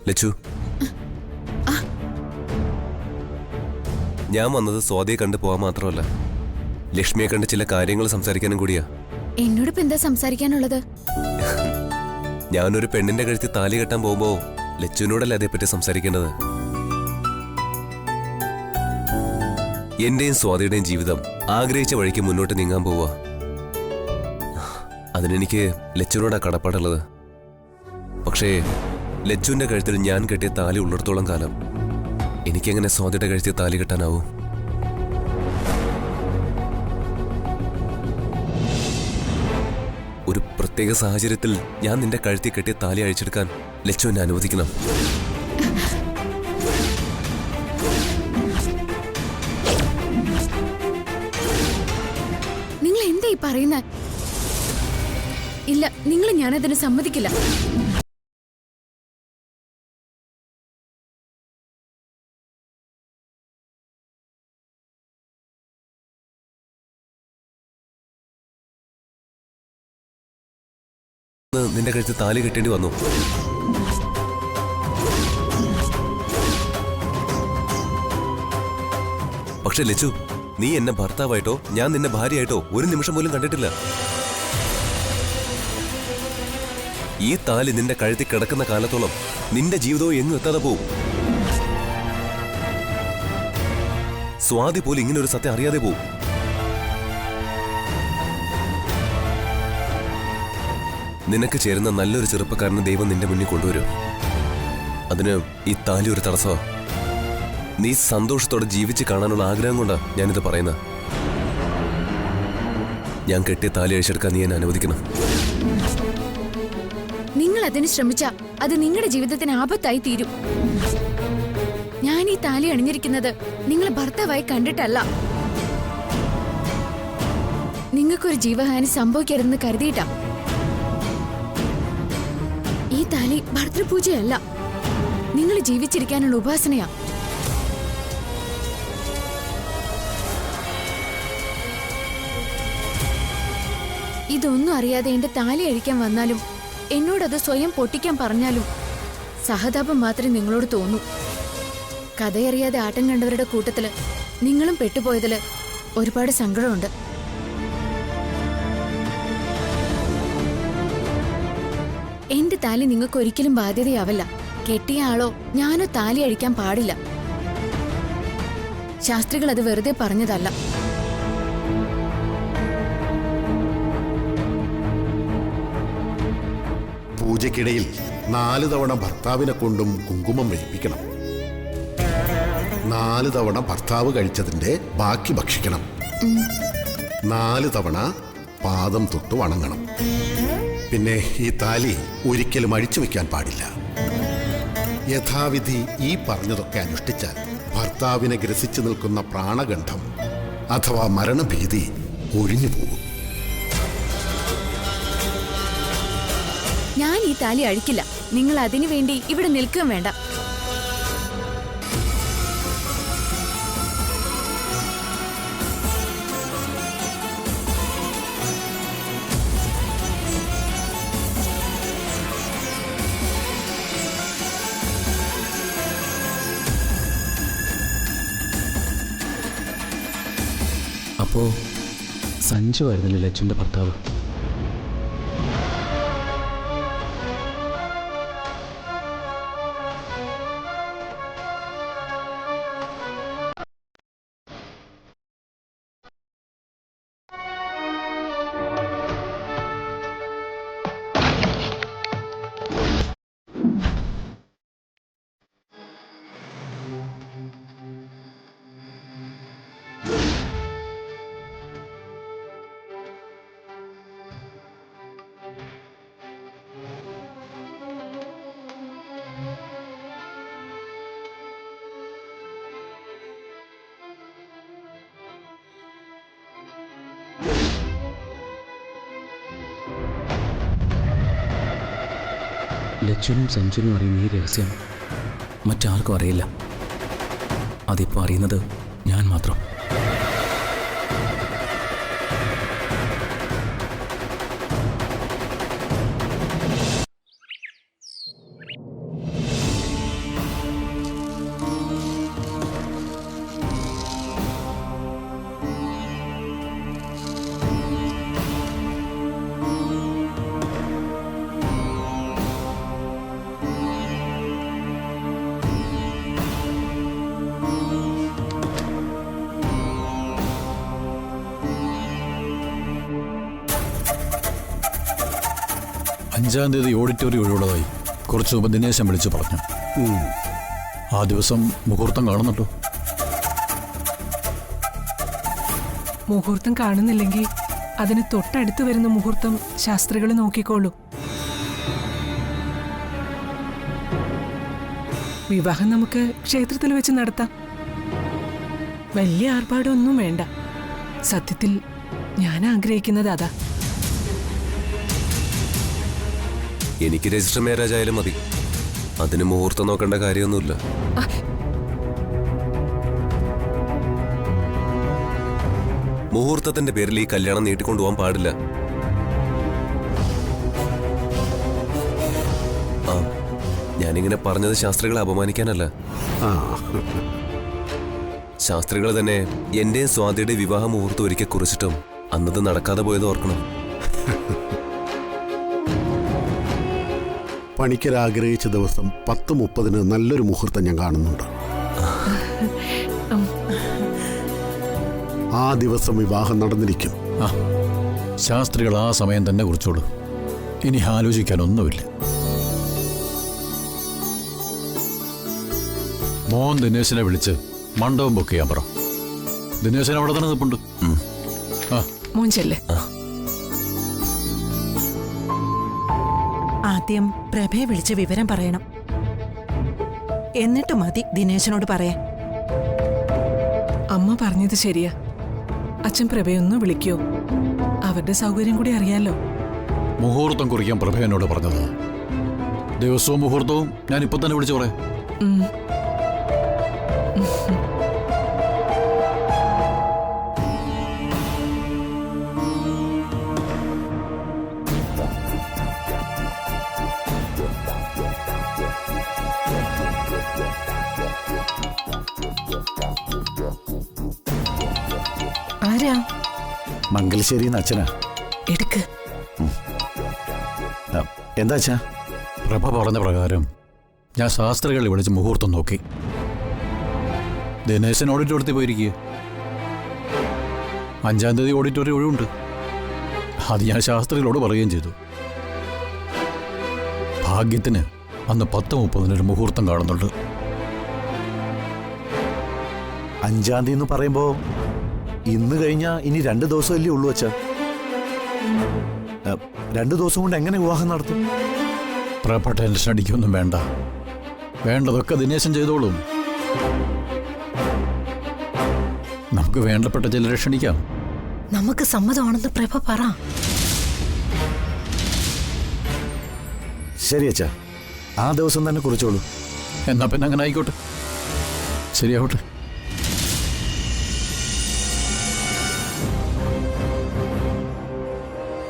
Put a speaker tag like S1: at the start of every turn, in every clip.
S1: ലച്ചു, ഞാൻ വന്നത് സ്വാതിയെ കണ്ടു പോവാൻ മാത്രമല്ല, ലക്ഷ്മിയെ കണ്ട് ചില കാര്യങ്ങൾ സംസാരിക്കാനും കൂടിയാ.
S2: എന്നോട് എന്താ സംസാരിക്കാനുള്ളത്?
S1: ഞാനൊരു പെണ്ണിന്റെ കഴുത്തിൽ താലി കെട്ടാൻ പോകുമ്പോ ലച്ചുവിനോടല്ലേ അതേപ്പറ്റി സംസാരിക്കേണ്ടത്. എന്റെയും സ്വാതിയുടെയും ജീവിതം ആഗ്രഹിച്ച വഴിക്ക് മുന്നോട്ട് നീങ്ങാൻ പോവാ. അതിനെനിക്ക് ലച്ചുവിനോടാ കടപ്പാടുള്ളത്. പക്ഷേ ലച്ചുവിന്റെ കഴുത്തിൽ ഞാൻ കെട്ടിയ താലി ഉള്ളിടത്തോളം കാലം എനിക്കെങ്ങനെ സ്വാതിയുടെ കഴുത്തിൽ താലി കെട്ടാനാവും? ഒരു പ്രത്യേക സാഹചര്യത്തിൽ ഞാൻ നിന്റെ കഴുത്തിൽ കെട്ടിയ താലി അഴിച്ചെടുക്കാൻ ലച്ചു എന്നെ അനുവദിക്കണം.
S2: നിങ്ങൾ എന്താ ഈ പറയുന്നത്? ഇല്ല, നിങ്ങൾ ഞാനതിന് സമ്മതിക്കില്ല.
S1: നിന്റെ കഴുത്തിൽ താലി കെട്ടേണ്ടി വന്നു. പക്ഷെ ലച്ചു, നീ എന്നെ ഭർത്താവായിട്ടോ ഞാൻ നിന്നെ ഭാര്യയായിട്ടോ ഒരു നിമിഷം പോലും കണ്ടിട്ടില്ല. ഈ താലി നിന്റെ കഴുത്തിൽ കിടക്കുന്ന കാലത്തോളം നിന്റെ ജീവിതവും എങ്ങും എത്താതെ പോവും. സ്വാതി പോലും ഇങ്ങനെ ഒരു സത്യം അറിയാതെ പോവും. നിനക്ക് ചേരുന്ന നല്ലൊരു ചെറുപ്പക്കാരനെ ദൈവം നിന്റെ മുന്നിൽ കൊണ്ടുവരും. അതിന് ഈ താലി ഒരു തടസ്സമാ. നീ സന്തോഷത്തോടെ ജീവിച്ച് കാണാനുള്ള ആഗ്രഹം കൊണ്ടാ ഞാനിത് പറയുന്നത്. ഞാൻ കെട്ടിയ താലി അഴിച്ചെടുക്കാൻ നീ എന്നെ അനുവദിക്കണം.
S2: നിങ്ങൾ അതിന് ശ്രമിച്ചാ അത് നിങ്ങളുടെ ജീവിതത്തിന് ആപത്തായി തീരും. ഞാൻ ഈ താലി അണിഞ്ഞിരിക്കുന്നത് നിങ്ങളെ ഭർത്താവായി കണ്ടിട്ടല്ല. നിങ്ങൾക്കൊരു ജീവഹാനി സംഭവിക്കരുതെന്ന് കരുതിയിട്ടാ. ഈ താലി ഭർത്തൃപൂജയല്ല, നിങ്ങൾ ജീവിച്ചിരിക്കാനുള്ള ഉപാസനയാ. ഇതൊന്നും അറിയാതെ എന്റെ താലി അഴിക്കാൻ വന്നാലും എന്നോടത് സ്വയം പൊട്ടിക്കാൻ പറഞ്ഞാലും സഹതാപം മാത്രമേ നിങ്ങളോട് തോന്നൂ. കഥയറിയാതെ ആട്ടം കണ്ടവരുടെ കൂട്ടത്തില് നിങ്ങളും പെട്ടുപോയതില് ഒരുപാട് സങ്കടമുണ്ട്. എന്റെ താലി നിങ്ങൾക്ക് ഒരിക്കലും ബാധ്യതയാവില്ല. കെട്ടിയ ആളോ ഞാനോ താലി അഴിക്കാൻ പാടില്ല. ശാസ്ത്രികൾ അത് വെറുതെ പറഞ്ഞതല്ല.
S3: പൂജയ്ക്കിടയിൽ 4 തവണ ഭർത്താവിനെ കൊണ്ടും കുങ്കുമം വഹിപ്പിക്കണം. 4 തവണ ഭർത്താവ് കഴിച്ചതിന്റെ ബാക്കി ഭക്ഷിക്കണം. 4 തവണ പാദം തൊട്ട് വണങ്ങണം. പിന്നെ ഈ താലി ഒരിക്കലും അഴിച്ചു വെക്കാൻ പാടില്ല. യഥാവിധി ഈ പറഞ്ഞതൊക്കെ അനുഷ്ഠിച്ചാൽ ഭർത്താവിനെ ഗ്രസിച്ചു നിൽക്കുന്ന പ്രാണഗന്ധം അഥവാ മരണഭീതി ഒഴിഞ്ഞു പോകും.
S2: ഞാൻ ഈ താലി അഴിക്കില്ല. നിങ്ങൾ അതിനു വേണ്ടി ഇവിടെ നിൽക്കുകയും വേണ്ട.
S4: അപ്പോ സഞ്ജു ആയിരുന്നില്ല ലച്ചുവിന്റെ ഭർത്താവ്? ലച്ചുനും സഞ്ജുനും അറിയുന്ന ഈ രഹസ്യം മറ്റാർക്കും അറിയില്ല. അതിപ്പോൾ അറിയുന്നത് ഞാൻ മാത്രം.
S5: 5-ാം തീയതി ഓഡിറ്റോറിയം ഒഴിവുള്ളതായി കുറച്ച് മുമ്പ് ദിനേശൻ വിളിച്ചു പറഞ്ഞു. ആ ദിവസം മുഹൂർത്തം കാണുന്നുണ്ടോ?
S6: മുഹൂർത്തം കാണുന്നില്ലെങ്കിൽ അതിന് തൊട്ടടുത്ത് വരുന്ന മുഹൂർത്തം ശാസ്ത്രികൾ നോക്കിക്കോളൂ. വിവാഹം നമുക്ക് ക്ഷേത്രത്തിൽ വെച്ച് നടത്താം. വലിയ ആർഭാടമൊന്നും വേണ്ട. സത്യത്തിൽ ഞാൻ ആഗ്രഹിക്കുന്നത് അതാ.
S1: എനിക്ക് രജിസ്റ്റർ മാരേജ് ആയാലും മതി. അതിന് മുഹൂർത്തം നോക്കേണ്ട കാര്യമൊന്നുമില്ല. മുഹൂർത്തത്തിന്റെ പേരിൽ ഈ കല്യാണം നീട്ടിക്കൊണ്ടുപോകാൻ പാടില്ല. ആ, ഞാനിങ്ങനെ പറഞ്ഞത് ശാസ്ത്രികളെ അപമാനിക്കാനല്ല. ശാസ്ത്രികൾ തന്നെ എന്റെയും സ്വാതിയുടെ വിവാഹ മുഹൂർത്തം ഒരിക്കൽ കുറിച്ചിട്ടും അന്നത് നടക്കാതെ പോയത് ഓർക്കണം.
S3: പണിക്കർ ആഗ്രഹിച്ച ദിവസം 10:30 നല്ലൊരു മുഹൂർത്തം ഞാൻ കാണുന്നുണ്ട്. ആ ദിവസം വിവാഹം നടന്നിരിക്കും.
S5: ശാസ്ത്രികൾ ആ സമയം തന്നെ കുറിച്ചോളൂ. ഇനി ആലോചിക്കാനൊന്നുമില്ല. മോൻ ദിനേശനെ വിളിച്ച് മണ്ഡപം ബുക്ക് ചെയ്യാൻ പറ. ദിനേശൻ അവിടെ തന്നെ നിൽപ്പുണ്ട്.
S6: മോൻ ചെല്ലേ.
S7: ആദ്യം പ്രഭയെ വിളിച്ച് വിവരം പറയണം. എന്നിട്ട് മതി ദിനേശനോട് പറയാൻ.
S6: അമ്മ പറഞ്ഞത് ശരിയാ. അച്ഛൻ പ്രഭയൊന്ന് വിളിക്കോ? അവരുടെ സൗകര്യം കൂടി അറിയാലോ.
S5: മുഹൂർത്തം കുറിക്കാൻ പ്രഭ എന്നോട് പറഞ്ഞത്. ദിവസവും മുഹൂർത്തവും ഞാൻ ഇപ്പൊ തന്നെ വിളിച്ചു പറയാം.
S7: ആരാ?
S5: മംഗലശ്ശേരി അച്ഛനാ.
S7: എടുക്ക്.
S5: എന്താ അച്ഛാ? പ്രഭ പറഞ്ഞ പ്രകാരം ഞാൻ ശാസ്ത്രികളെ വിളിച്ച് മുഹൂർത്തം നോക്കി. ദിനേശൻ ഓഡിറ്റോറിയത്തിൽ പോയിരിക്കുക. 5-ാം തീയതി ഓഡിറ്റോറിയം ഒഴിവുണ്ട്. അത് ഞാൻ ശാസ്ത്രികളോട് പറയുകയും ചെയ്തു. ഭാഗ്യത്തിന് അന്ന് 10:30 മുഹൂർത്തം കാണുന്നുണ്ട്.
S8: 5-ാം തീയതി എന്ന് പറയുമ്പോ ഇന്ന് കഴിഞ്ഞാൽ ഇനി 2 ദിവസമല്ലേ ഉള്ളൂ അച്ഛാ. 2 ദിവസം കൊണ്ട് എങ്ങനെ വിവാഹം നടത്തും?
S5: പ്രഭ ടെൻഷൻ അടിക്കൊന്നും വേണ്ട. വേണ്ടതൊക്കെ ദിനേശൻ ചെയ്തോളും. നമുക്ക് വേണ്ടപ്പെട്ട ചിലരെ ക്ഷണിക്കാം.
S7: നമുക്ക് സമ്മതമാണെന്ന് പ്രഭ പറ.
S8: ശരി അച്ഛാ, ആ ദിവസം തന്നെ കുറിച്ചോളൂ.
S5: എന്നാ പിന്നെ അങ്ങനെ ആയിക്കോട്ടെ. ശരിയാവട്ടെ.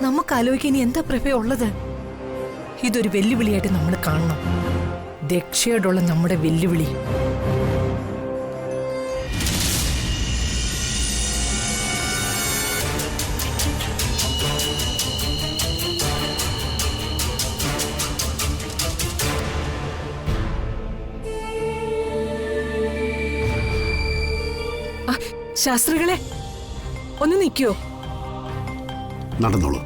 S7: നമുക്ക് ആലോചിക്കാൻ ഇനി എന്താ പ്രഭ ഉള്ളത്? ഇതൊരു വെല്ലുവിളിയായിട്ട് നമ്മൾ കാണണം. ദക്ഷയോടുള്ള നമ്മുടെ വെല്ലുവിളി.
S6: ശാസ്ത്രികളെ ഒന്ന് നിൽക്കോ?
S3: നടന്നോളൂ.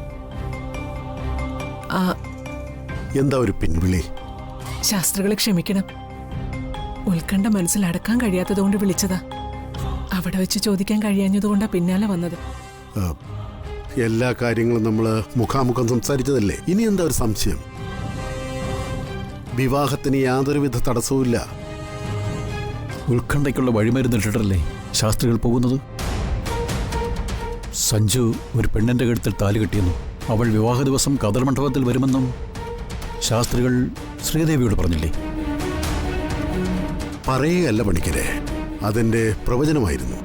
S3: എന്താ ഒരു പിൻവിളി?
S6: ശാസ്ത്രികളെ ക്ഷമിക്കണം. ഉത്കണ്ഠ മനസ്സിലടക്കാൻ കഴിയാത്തതുകൊണ്ട് വിളിച്ചതാ. അവിടെ വെച്ച് ചോദിക്കാൻ കഴിയാഞ്ഞതുകൊണ്ടാ പിന്നാലെ വന്നത്.
S3: എല്ലാ കാര്യങ്ങളും നമ്മൾ മുഖാമുഖം സംസാരിച്ചതല്ലേ. ഇനി എന്താ ഒരു സംശയം? വിവാഹത്തിന് യാതൊരുവിധ തടസ്സവുമില്ല.
S5: ഉത്കണ്ഠയ്ക്കുള്ള വഴിമരുന്നിട്ടിട്ടല്ലേ ശാസ്ത്രികൾ പോകുന്നത്? സഞ്ജു ഒരു പെണ്ണിന്റെ കഴുത്തിൽ താലി കെട്ടിയെന്നു. അവൾ വിവാഹ ദിവസം കതർ മണ്ഡപത്തിൽ വരുമെന്നും ശാസ്ത്രികൾ ശ്രീദേവിയോട് പറഞ്ഞില്ലേ?
S3: പറയുകയല്ല പണിക്കരെ, അതെന്റെ പ്രവചനമായിരുന്നു.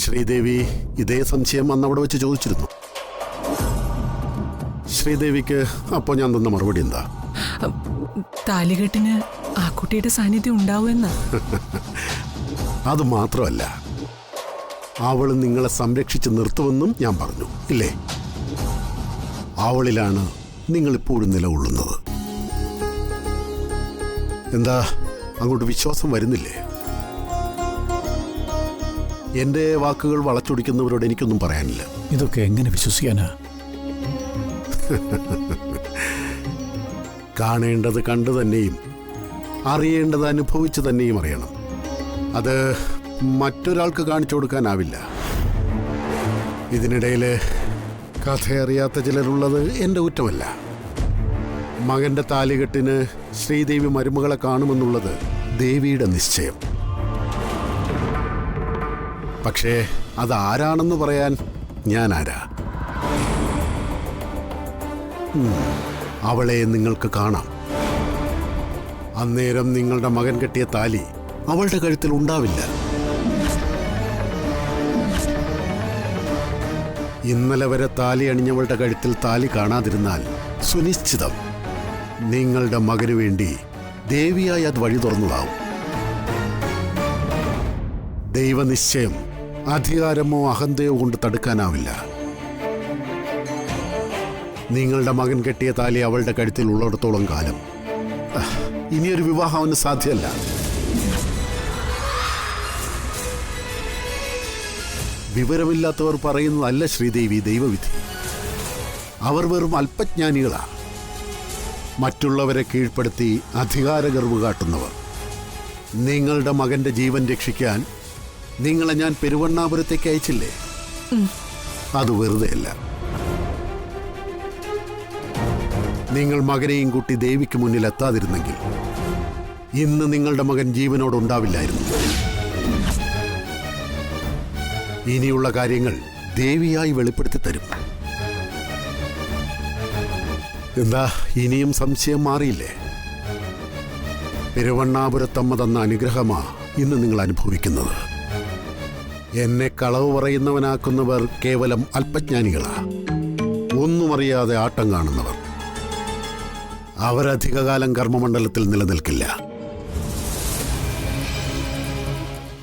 S3: ശ്രീദേവി ഇതേ സംശയം അന്ന് അവിടെ വെച്ച് ചോദിച്ചിരുന്നു. ശ്രീദേവിക്ക് അപ്പോൾ ഞാൻ തന്ന മറുപടി എന്താ?
S6: താലികെട്ടിന് ആ കുട്ടിയുടെ സാന്നിധ്യം ഉണ്ടാവുമെന്നാ.
S3: അത് മാത്രമല്ല, അവൾ നിങ്ങളെ സംരക്ഷിച്ച് നിർത്തുമെന്നും ഞാൻ പറഞ്ഞു ഇല്ലേ? അവളിലാണ് നിങ്ങളിപ്പോഴും നിലകൊള്ളുന്നത്. എന്താ അങ്ങോട്ട് വിശ്വാസം വരുന്നില്ലേ? എൻ്റെ വാക്കുകൾ വളച്ചൊടിക്കുന്നവരോട് എനിക്കൊന്നും പറയാനില്ല.
S5: ഇതൊക്കെ എങ്ങനെ വിശ്വസിക്കാനാ?
S3: കാണേണ്ടത് കണ്ടു തന്നെയും അറിയേണ്ടത് അനുഭവിച്ചു തന്നെയും അറിയണം. അത് മറ്റൊരാൾക്ക് കാണിച്ചു കൊടുക്കാനാവില്ല. ഇതിനിടയിൽ കഥയറിയാത്ത ചിലരുള്ളത് എൻ്റെ കുറ്റമല്ല. മകൻ്റെ താലികെട്ടിന് ശ്രീദേവി മരുമകളെ കാണുമെന്നുള്ളത് ദേവിയുടെ നിശ്ചയം. പക്ഷേ അതാരാണെന്ന് പറയാൻ ഞാൻ ആരാ? അവളെ നിങ്ങൾക്ക് കാണാം. അന്നേരം നിങ്ങളുടെ മകൻ കെട്ടിയ താലി അവളുടെ കഴുത്തിൽ ഉണ്ടാവില്ല. ഇന്നലെ വരെ താലി അണിഞ്ഞവളുടെ കഴുത്തിൽ താലി കാണാതിരുന്നാൽ സുനിശ്ചിതം നിങ്ങളുടെ മകന് വേണ്ടി ദേവിയായി അത് വഴി തുറന്നതാവും. ദൈവനിശ്ചയം അധികാരമോ അഹന്തയോ കൊണ്ട് തടുക്കാനാവില്ല. നിങ്ങളുടെ മകൻ കെട്ടിയ താലി അവളുടെ കഴുത്തിൽ ഉള്ളിടത്തോളം കാലം ഇനിയൊരു വിവാഹം അവന് സാധ്യമല്ല. വിവരമില്ലാത്തവർ പറയുന്നതല്ല ശ്രീദേവി ദൈവവിധി. അവർ വെറും അല്പജ്ഞാനികളാ. മറ്റുള്ളവരെ കീഴ്പ്പെടുത്തി അധികാരഗർവ് കാട്ടുന്നവർ. നിങ്ങളുടെ മകന്റെ ജീവൻ രക്ഷിക്കാൻ നിങ്ങളെ ഞാൻ പെരുവണ്ണാപുരത്തേക്ക് അയച്ചില്ലേ? അത് വെറുതെയല്ല. നിങ്ങൾ മകനെയും കൂട്ടി ദേവിക്ക് മുന്നിൽ എത്താതിരുന്നെങ്കിൽ ഇന്ന് നിങ്ങളുടെ മകൻ ജീവനോടുണ്ടാവില്ലായിരുന്നു. ഇനിയുള്ള കാര്യങ്ങൾ ദേവിയായി വെളിപ്പെടുത്തി തരും. എന്താ ഇനിയും സംശയം മാറിയില്ലേ? പെരുവണ്ണാപുരത്തമ്മ തന്ന അനുഗ്രഹമാ ഇന്ന് നിങ്ങൾ അനുഭവിക്കുന്നത്. എന്നെ കളവ് പറയുന്നവനാക്കുന്നവർ കേവലം അല്പജ്ഞാനികളാ. ഒന്നും അറിയാതെ ആട്ടം കാണുന്നവർ. അവരധികകാലം കർമ്മമണ്ഡലത്തിൽ നിലനിൽക്കില്ല.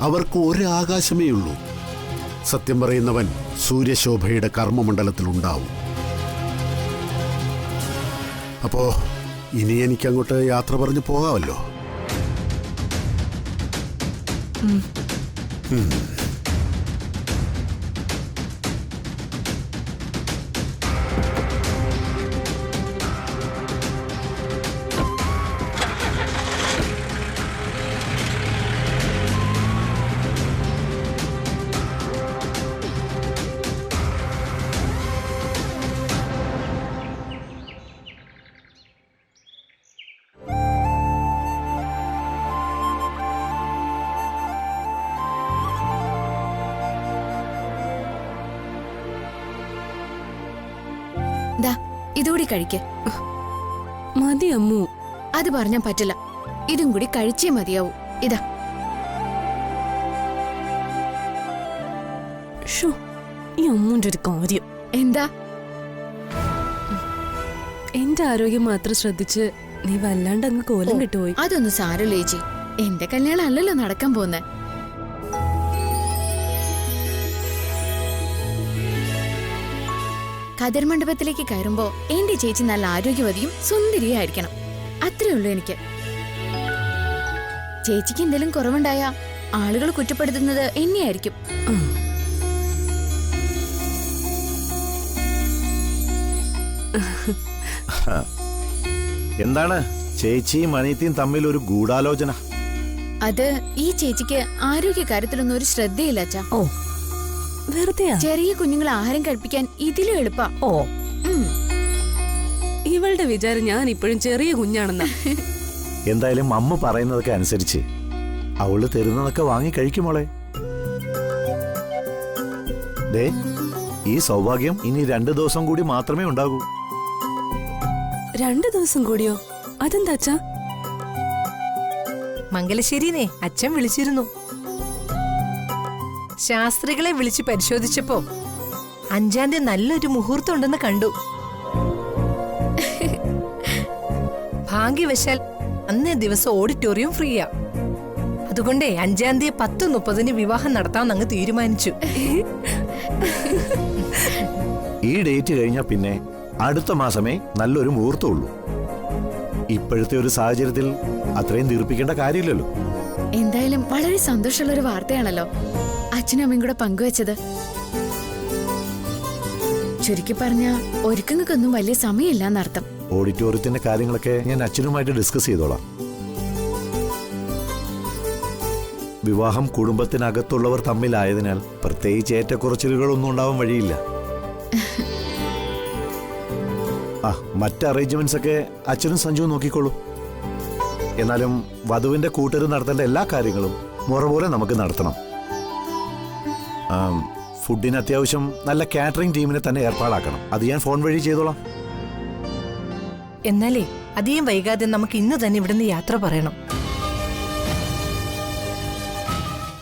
S3: അവർക്ക് ഒരു ആകാശമേ ഉള്ളൂ. സത്യം പറയുന്നവൻ സൂര്യശോഭയുടെ കർമ്മമണ്ഡലത്തിൽ ഉണ്ടാവും. അപ്പോ ഇനി എനിക്കങ്ങോട്ട് യാത്ര പറഞ്ഞു പോകാമല്ലോ.
S2: ഇതുകൂടി കഴിക്ക.
S9: മതി അമ്മു.
S2: അത് പറഞ്ഞാൻ പറ്റില്ല. ഇതും കൂടി കഴിച്ചേ മതിയാവൂ. ഇതാ.
S9: ഈ അമ്മുന്റെ ഒരു കാര്യം
S2: എന്താ?
S9: എന്റെ ആരോഗ്യം മാത്രം ശ്രദ്ധിച്ച് നീ വല്ലാണ്ട് അങ്ങ് കോലം കിട്ടുപോയി.
S2: അതൊന്നും സാരമില്ല ചേച്ചി. എന്റെ കല്യാണം അല്ലല്ലോ നടക്കാൻ പോന്നെ. കതിർ മണ്ഡപത്തിലേക്ക് കയറുമ്പോ എന്റെ ചേച്ചി നല്ല ആരോഗ്യവതിയും സുന്ദരിയായിരിക്കണം. അത്രേ ഉള്ളൂ എനിക്ക്. ചേച്ചിക്ക് എന്തെങ്കിലും കുറവുണ്ടായ ആളുകൾ കുറ്റപ്പെടുത്തുന്നത് എന്നെയായിരിക്കും.
S8: എന്താണ് ചേച്ചിയും അനിയത്തിയും തമ്മിൽ ഒരു ഗൂഢാലോചന?
S2: അത് ഈ ചേച്ചിക്ക് ആരോഗ്യ കാര്യത്തിലൊന്നും ഒരു ശ്രദ്ധയില്ല അച്ഛാ.
S9: ഓ, വെറുതെ
S2: ചെറിയ കുഞ്ഞുങ്ങളെ ആഹാരം കഴിപ്പിക്കാൻ ഇതിലും എളുപ്പാ.
S9: ഓ, ഇവളുടെ വിചാരം ഞാൻ ഇപ്പോഴും ചെറിയ കുഞ്ഞാണെന്നാ.
S8: എന്തായാലും അമ്മ പറയുന്നതൊക്കെ അനുസരിച്ച് അവള് തരുന്നതൊക്കെ വാങ്ങി കഴിക്കുമോളെ. ദേ, ഈ സൗഭാഗ്യം ഇനി 2 ദിവസം കൂടി മാത്രമേ ഉണ്ടാകൂ.
S9: 2 ദിവസം കൂടിയോ? അതെന്താ അച്ഛാ?
S7: മംഗലശ്ശേരിനെ അച്ഛൻ വിളിച്ചിരുന്നു. ശാസ്ത്രികളെ വിളിച്ച് പരിശോധിച്ചപ്പോ 5-ാം തീയതി നല്ലൊരു മുഹൂർത്തം ഉണ്ടെന്ന് കണ്ടു. ഭാഗ്യവശാൽ അന്നേ ദിവസം ഓഡിറ്റോറിയം ഫ്രീയാ. അതുകൊണ്ടേ 5-ാം തീയതി 10:30 വിവാഹം നടത്താമെന്നങ്ങ് തീരുമാനിച്ചു.
S8: ഈ ഡേറ്റ് കഴിഞ്ഞാൽ പിന്നെ അടുത്ത മാസമേ നല്ലൊരു മുഹൂർത്തമുള്ളൂ. ഇപ്പോഴത്തെ ഒരു സാഹചര്യത്തിൽ അത്രയും തീർപ്പിക്കേണ്ട കാര്യമില്ലല്ലോ.
S2: എന്തായാലും വളരെ സന്തോഷമുള്ള ഒരു വാർത്തയാണല്ലോ അച്ഛനും അമ്മയും കൂടെ പങ്കുവെച്ചത്. ചുരുക്കി പറഞ്ഞ ഒരുക്കങ്ങൾക്കൊന്നും വലിയ സമയമില്ലാന്നർത്ഥം.
S8: ഓഡിറ്റോറിയത്തിന്റെ കാര്യങ്ങളൊക്കെ ഞാൻ അച്ഛനുമായിട്ട് ഡിസ്കസ് ചെയ്തോളാം. വിവാഹം കുടുംബത്തിനകത്തുള്ളവർ തമ്മിലായതിനാൽ പ്രത്യേകിച്ച് ഏറ്റക്കുറച്ചിലുകളൊന്നും ഉണ്ടാവാൻ വഴിയില്ല. മറ്റ് അറേഞ്ച്മെന്റ്സ് ഒക്കെ അച്ഛനും സഞ്ജുവും നോക്കിക്കോളൂ. എന്നാലും വധുവിന്റെ കൂട്ടര് നടത്തേണ്ട എല്ലാ കാര്യങ്ങളും മുറ പോലെ നമുക്ക് നടത്തണം. ഫുഡിന് അത്യാവശ്യം നല്ല കാറ്ററിംഗ് ടീമിനെ തന്നെ ഏർപ്പാടാക്കണം. അത് ഞാൻ ഫോൺ വഴി ചെയ്തോളാം.
S7: എന്നാലേ അധികം വൈകാതെ നമുക്ക് ഇന്ന് തന്നെ ഇവിടുന്ന് യാത്ര പറയണം.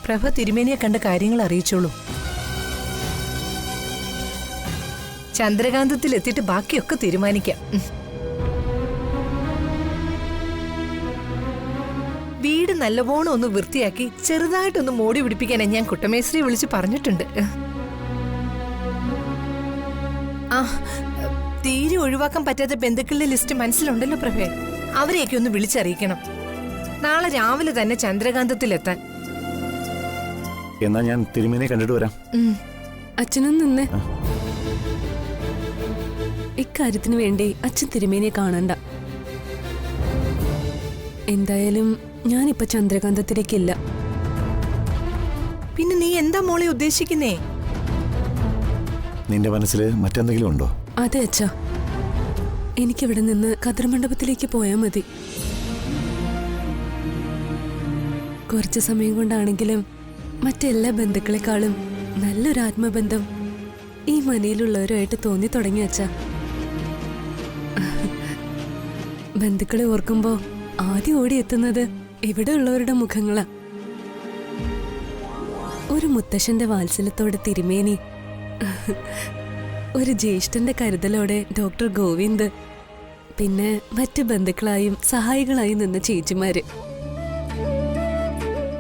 S7: പ്രഭ തിരുമേനിയെ കണ്ട് കാര്യങ്ങൾ അറിയിച്ചോളൂ. ചന്ദ്രകാന്തത്തിൽ എത്തിയിട്ട് ബാക്കിയൊക്കെ തീരുമാനിക്കാം. വീട് നല്ലവണ്ണം ഒന്ന് വൃത്തിയാക്കി ചെറുതായിട്ടൊന്ന് മോടി പിടിപ്പിക്കാനാ ഞാൻ കുട്ടമേശ്വരിയെ വിളിച്ച് പറഞ്ഞിട്ടുണ്ട്. തീരെ ഒഴിവാക്കാൻ പറ്റാത്ത ബന്ധുക്കളുടെ ലിസ്റ്റ് മനസ്സിലുണ്ടല്ലോ പ്രഭേ. അവരെയൊക്കെ ഒന്ന് വിളിച്ചറിയിക്കണം. നാളെ രാവിലെ തന്നെ ചന്ദ്രകാന്തത്തിലെത്താൻ.
S8: എന്നാ ഞാൻ തിരുമേനിയെ കണ്ടിട്ട് വരാം.
S9: അച്ഛനും നിന്നേ. ഇക്കാര്യത്തിന് വേണ്ടി അച്ഛൻ തിരുമേനിയെ കാണണ്ട. എന്തായാലും ഞാനിപ്പോ ചന്ദ്രകാന്തത്തിലേക്കില്ല.
S7: പിന്നെ നീ എന്താ മോളെ ഉദ്ദേശിക്കുന്നേ?
S8: നിന്റെ മനസ്സിൽ മറ്റെന്തെങ്കിലും ഉണ്ടോ?
S9: അതെ അച്ഛാ, എനിക്കിവിടെ നിന്ന് കതിർമണ്ഡപത്തിലേക്ക് പോയാൽ മതി. കുറച്ചു സമയം കൊണ്ടാണെങ്കിലും മറ്റെല്ലാ ബന്ധുക്കളെക്കാളും നല്ലൊരു ആത്മബന്ധം ഈ മനയിലുള്ളവരുമായിട്ട് തോന്നി തുടങ്ങി അച്ഛാ. ബന്ധുക്കളെ ഓർക്കുമ്പോ ആദ്യം ഓടിയെത്തുന്നത് ഇവിടെ ഉള്ളവരുടെ മുഖങ്ങളാ. ഒരു മുത്തശ്ശന്റെ വാത്സല്യത്തോടെ തിരുമേനി, ഒരു ജ്യേഷ്ഠന്റെ കരുതലോടെ ഡോക്ടർ ഗോവിന്ദ്, പിന്നെ മറ്റ് ബന്ധുക്കളായും സഹായികളായും നിന്ന ചേച്ചിമാര്,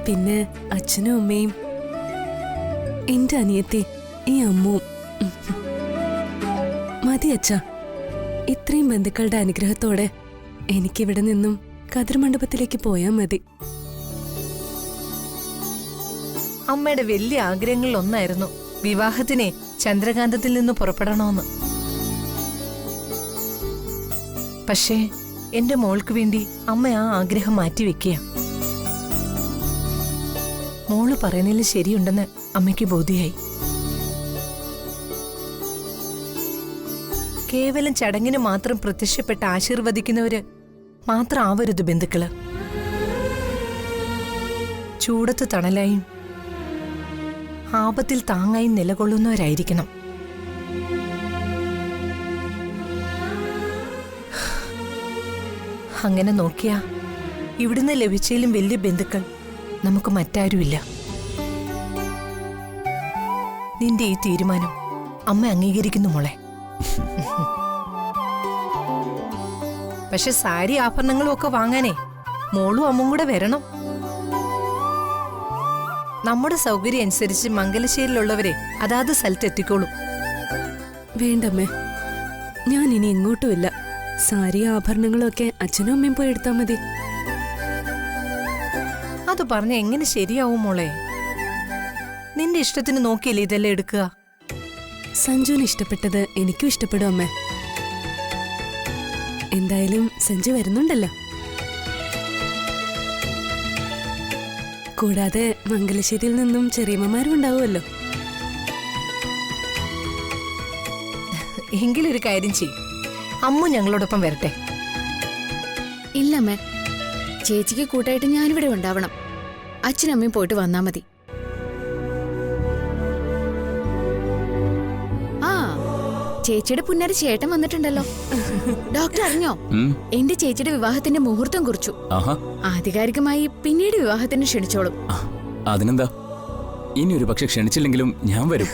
S9: പിന്നെ അച്ഛനും അമ്മയും, എന്റെ അനിയത്തി, ഈ അമ്മവും. മതി അച്ഛാ, ഇത്രയും ബന്ധുക്കളുടെ അനുഗ്രഹത്തോടെ എനിക്കിവിടെ നിന്നും കതിർമണ്ഡപത്തിലേക്ക് പോയാൽ മതി.
S7: അമ്മയുടെ വലിയ ആഗ്രഹങ്ങളിൽ ഒന്നായിരുന്നു വിവാഹത്തിനെ ചന്ദ്രകാന്തത്തിൽ നിന്ന് പുറപ്പെടണമെന്ന്. പക്ഷേ എന്റെ മോൾക്ക് വേണ്ടി അമ്മ ആ ആഗ്രഹം മാറ്റിവെക്കുക. മോള് പറയുന്നതിൽ ശരിയുണ്ടെന്ന് അമ്മയ്ക്ക് ബോധ്യായി. കേവലം ചടങ്ങിന് മാത്രം പ്രത്യക്ഷപ്പെട്ട് ആശീർവദിക്കുന്നവര് മാത്രം ആവരുത് ബന്ധുക്കള്. ചൂടത്ത് തണലായും ആപത്തിൽ താങ്ങായി നിലകൊള്ളുന്നവരായിരിക്കണം. അങ്ങനെ നോക്കിയാ ഇവിടുന്ന് ലഭിച്ചതിലും വലിയ ബന്ധുക്കൾ നമുക്ക് മറ്റാരുമില്ല. നിന്റെ ഈ തീരുമാനം അമ്മ അംഗീകരിക്കുന്നു മോളെ. പക്ഷെ സാരി ആഭരണങ്ങളും ഒക്കെ വാങ്ങാനേ മോളും അമ്മും കൂടെ വരണം. നമ്മുടെ സൗകര്യം അനുസരിച്ച് മംഗലശ്ശേരിയിലുള്ളവരെ അതാത് സ്ഥലത്ത് എത്തിക്കോളും.
S9: വേണ്ടമ്മേ, ഞാൻ ഇനി എങ്ങോട്ടുമില്ല. സാരി ആഭരണങ്ങളും ഒക്കെ അച്ഛനും അമ്മയും പോയി എടുത്താൽ മതി.
S7: അത് പറഞ്ഞ എങ്ങനെ ശരിയാവും മോളെ? നിന്റെ ഇഷ്ടത്തിന് നോക്കിയില്ലേ ഇതെല്ലാം എടുക്കുക?
S9: സഞ്ജുവിന് ഇഷ്ടപ്പെട്ടത് എനിക്കും ഇഷ്ടപ്പെടും അമ്മേ. എന്തായാലും സഞ്ജു വരുന്നുണ്ടല്ലോ. കൂടാതെ മംഗലശ്ശേരിയിൽ നിന്നും ചെറിയമ്മമാരും ഉണ്ടാവുമല്ലോ.
S7: എങ്കിലൊരു കാര്യം ചെയ്യും, അമ്മു ഞങ്ങളോടൊപ്പം വരട്ടെ.
S2: ഇല്ലമ്മേ, ചേച്ചിക്ക് കൂട്ടായിട്ട് ഞാനിവിടെ ഉണ്ടാവണം. അച്ഛനമ്മയും പോയിട്ട് വന്നാ മതി. ചേച്ചിയുടെ പുന്നര ചേട്ടൻ വന്നിട്ടുണ്ടല്ലോ. ഡോക്ടർ അറിഞ്ഞോ? എന്റെ ചേച്ചിയുടെ വിവാഹത്തിന്റെ മുഹൂർത്തം കുറിച്ചു. ആധികാരികമായി പിന്നീട് വിവാഹത്തിന് ക്ഷണിച്ചോളും.
S4: അതിനെന്താ, ഇനി ഒരു പക്ഷെ ക്ഷണിച്ചില്ലെങ്കിലും ഞാൻ വരും.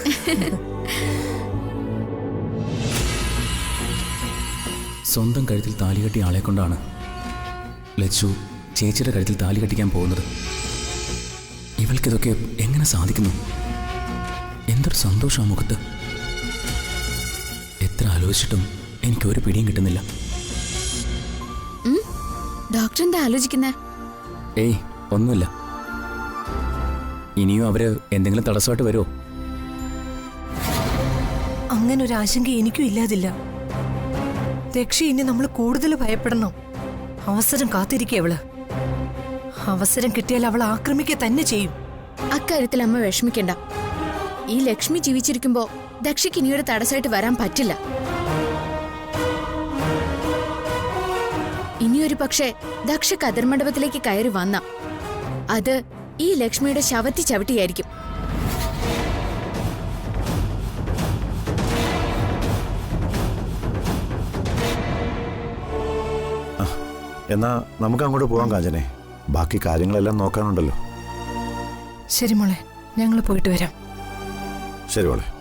S4: സ്വന്തം കഴുത്തിൽ താലി കെട്ടിയ ആളെ കൊണ്ടാണ് ലച്ചു ചേച്ചിയുടെ കഴുത്തിൽ താലി കെട്ടിക്കാൻ പോകുന്നത്. ഇവൾക്കിതൊക്കെ എങ്ങനെ സാധിക്കുന്നു? എന്തൊരു സന്തോഷം ആ മുഖത്ത്. എത്ര ആലോചിച്ചിട്ടും എനിക്കൊരു പിടിയും കിട്ടുന്നില്ല.
S2: ഡോക്ടർ എന്താ ആലോചിക്കുന്നേ?
S4: ഏയ് ഒന്നുമില്ല. ഇനിയും അവര് എന്തെങ്കിലും തടസ്സമായിട്ട് വരുമോ?
S7: അങ്ങനെ ഒരു ആശങ്ക എനിക്കും ഇല്ലാതില്ല. ദക്ഷ ഇനി നമ്മൾ കൂടുതൽ ഭയപ്പെടണം. അവസരം കാത്തിരിക്കുക അവള്. അവസരം കിട്ടിയാൽ അവൾ ആക്രമിക്കുക തന്നെ ചെയ്യും.
S2: അക്കാര്യത്തിൽ അമ്മ വിഷമിക്കണ്ട. ഈ ലക്ഷ്മി ജീവിച്ചിരിക്കുമ്പോ ദക്ഷയ്ക്ക് ഇനിയൊരു തടസ്സമായിട്ട് വരാൻ പറ്റില്ല. ഇനിയൊരു പക്ഷേ ദക്ഷ കതിർമണ്ഡപത്തിലേക്ക് കയറി വന്ന അത് ഈ ലക്ഷ്മിയുടെ ശവത്തി ചവിട്ടിയായിരിക്കും.
S8: എന്നാ നമുക്ക് അങ്ങോട്ട് പോവാം കാഞ്ചനെ. ബാക്കി കാര്യങ്ങളെല്ലാം നോക്കാനുണ്ടല്ലോ.
S7: ശരി മോളെ, ഞങ്ങൾ പോയിട്ട് വരാം.
S8: ശരി മോളെ.